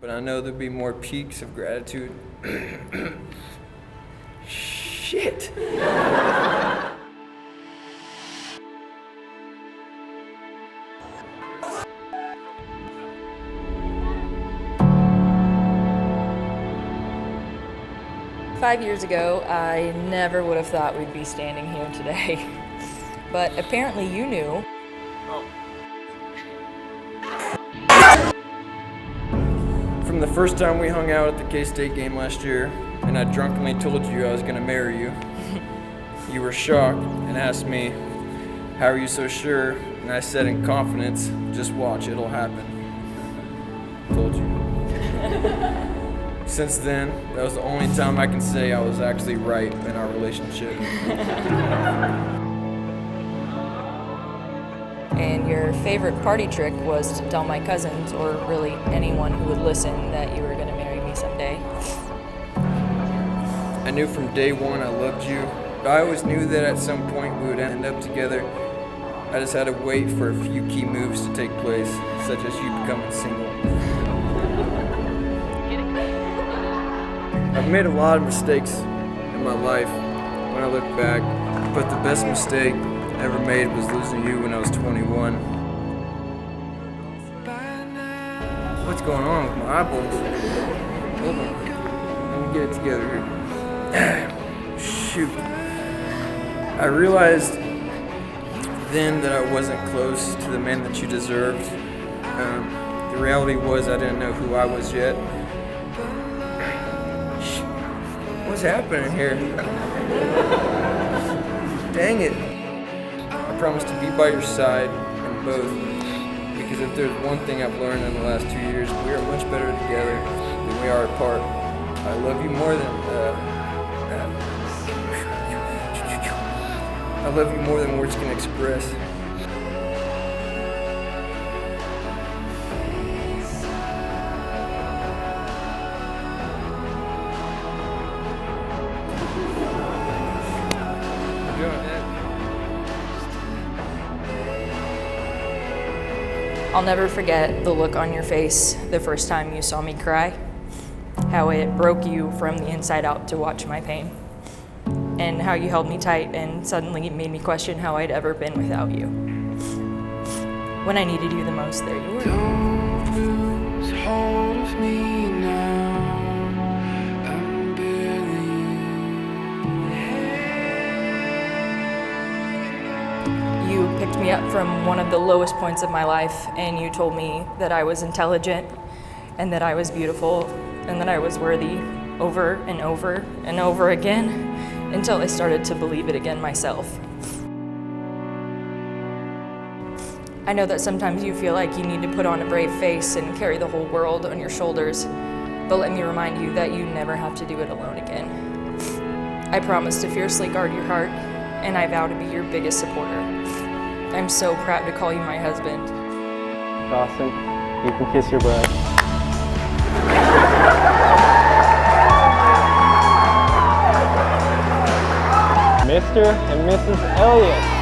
but I know there'll be more peaks of gratitude. Shit! 5 years ago, I never would have thought we'd be standing here today. But apparently you knew. From the first time we hung out at the K-State game last year, and I drunkenly told you I was gonna marry you, you were shocked and asked me, "How are you so sure?" And I said in confidence, "Just watch, it'll happen." Told you. Since then, that was the only time I can say I was actually right in our relationship. And your favorite party trick was to tell my cousins, or really anyone who would listen, that you were gonna marry me someday. I knew from day one I loved you. I always knew that at some point we would end up together. I just had to wait for a few key moves to take place, such as you becoming single. I've made a lot of mistakes in my life when I look back, but the best mistake I ever made was losing you when I was 21. What's going on with my eyeballs? Hold on. Let me get it together here. Shoot. I realized then that I wasn't close to the man that you deserved. The reality was I didn't know who I was yet. What's happening here? Dang it. I promise to be by your side in both, because if there's one thing I've learned in the last 2 years, we are much better together than we are apart. I love you more than I love you more than words can express. I'll never forget the look on your face the first time you saw me cry, how it broke you from the inside out to watch my pain, and how you held me tight and suddenly made me question how I'd ever been without you. When I needed you the most, there you were. Don't lose hold of me now. I'm barely You picked me up from one of the lowest points of my life, and you told me that I was intelligent, and that I was beautiful, and that I was worthy, over and over and over again, until I started to believe it again myself. I know that sometimes you feel like you need to put on a brave face and carry the whole world on your shoulders, but let me remind you that you never have to do it alone again. I promise to fiercely guard your heart, and I vow to be your biggest supporter. I'm so proud to call you my husband. Dawson, you can kiss your bride. Mr. and Mrs. Elliott.